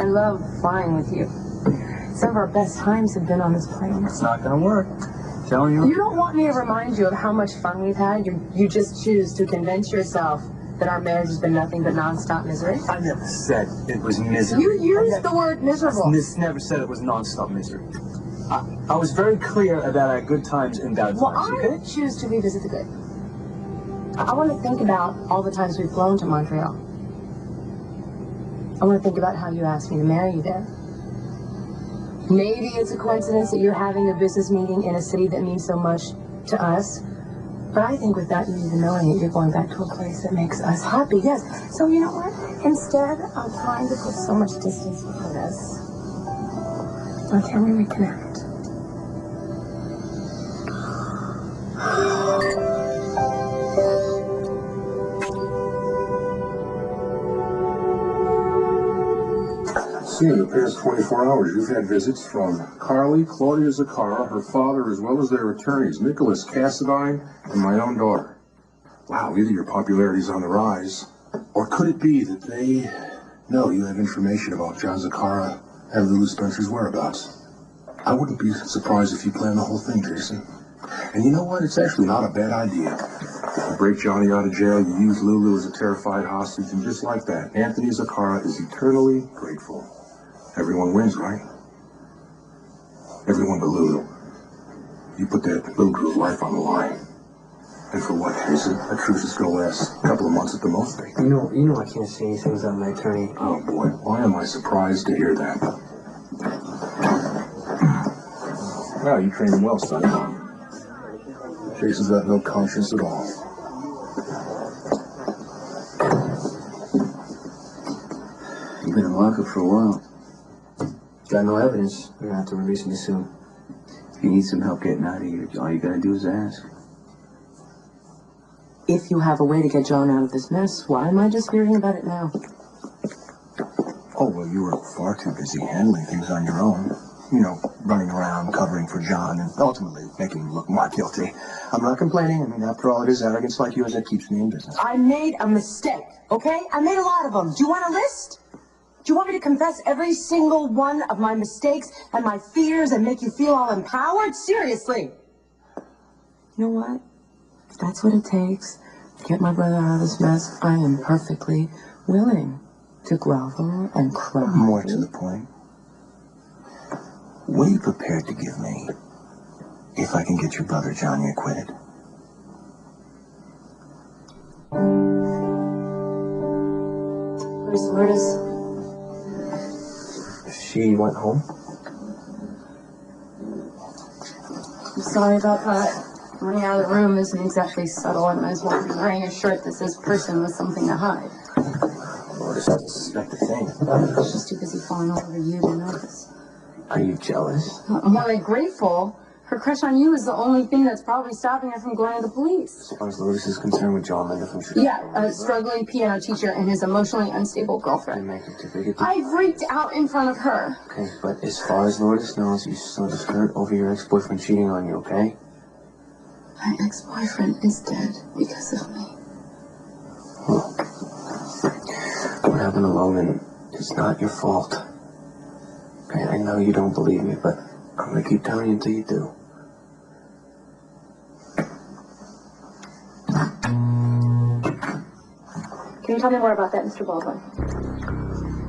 I love flying with you. Some of our best times have been on this plane. It's not gonna work. Telling you. You don't want me to remind you of how much fun we've had? You just choose to convince yourself that our marriage has been nothing but nonstop misery? I never said it was misery. You used the word miserable. This never said it was nonstop misery. I was very clear about our good times and bad times, okay? I choose to revisit the good. I want to think about all the times we've flown to Montreal. I want to think about how you asked me to marry you there. Maybe it's a coincidence that you're having a business meeting in a city that means so much to us. But I think without you even knowing it, you're going back to a place that makes us happy. Yes. So you know what? Instead of trying to put so much distance between us, why can't we reconnect? See, in the past 24 hours, you've had visits from Carly, Claudia Zaccara, her father, as well as their attorneys, Nicholas Cassadine, and my own daughter. Wow, either your popularity's on the rise, or could it be that they know you have information about John Zaccara and Lulu Spencer's whereabouts? I wouldn't be surprised if you planned the whole thing, Jason. And you know what? It's actually not a bad idea. You break Johnny out of jail, you use Lulu as a terrified hostage, and just like that, Anthony Zaccara is eternally grateful. Everyone wins, right? Everyone but Lulu. You put that little girl's life on the line. And for what, Jason? That truce is gonna last a couple of months at the most, baby. You know I can't say anything without my attorney. Oh, boy. Why am I surprised to hear that? Well, you trained him well, son. Jason's got no conscience at all. You've been in lockup for a while. Got no evidence. You're gonna have to release me soon. If you need some help getting out of here, all you gotta do is ask. If you have a way to get John out of this mess, why am I just hearing about it now? Oh, well, you were far too busy handling things on your own. You know, running around, covering for John, and ultimately making him look more guilty. I'm not complaining. I mean, after all, it is arrogance like yours that keeps me in business. I made a mistake, okay? I made a lot of them. Do you want a list? Do you want me to confess every single one of my mistakes and my fears and make you feel all empowered? Seriously. You know what? If that's what it takes to get my brother out of this mess, I am perfectly willing to grovel and cry. More to the point. What are you prepared to give me if I can get your brother Johnny acquitted? Where's Lourdes? She went home? I'm sorry about that. Running out of the room isn't exactly subtle, and I was wearing a shirt that says person with something to hide. Lourdes doesn't suspect a thing. She's too busy falling all over you to notice. Are you jealous? I'm only grateful. Her crush on you is the only thing that's probably stopping her from going to the police. As far as Lourdes is concerned with John Linder from Chicago. Yeah, a struggling piano teacher and his emotionally unstable girlfriend. Make it too big. I freaked out in front of her. Okay, but as far as Lourdes knows, you sort of skirt over your ex-boyfriend cheating on you, okay? My ex-boyfriend is dead because of me. What happened to Logan is not your fault. Okay, I know you don't believe me, but I'm gonna keep telling you until you do. Can you tell me more about that, Mr. Baldwin?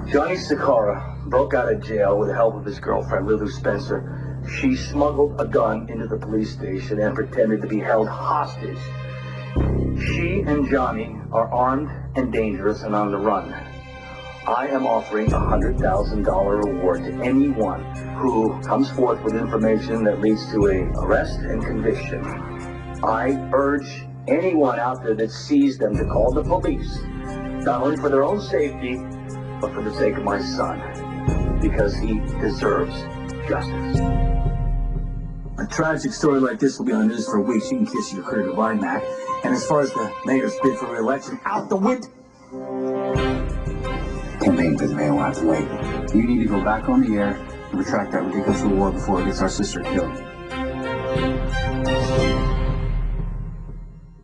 Johnny Zaccara broke out of jail with the help of his girlfriend, Lulu Spencer. She smuggled a gun into the police station and pretended to be held hostage. She and Johnny are armed and dangerous and on the run. I am offering a $100,000 reward to anyone who comes forth with information that leads to an arrest and conviction. I urge anyone out there that sees them to call the police, not only for their own safety, but for the sake of my son, because he deserves justice. A tragic story like this will be on the news for weeks. You can kiss your career goodbye, Mac. And as far as the mayor's bid for re-election, out the window. Campaign for the mayor will have to wait. You need to go back on the air and retract that ridiculous reward before it gets our sister killed.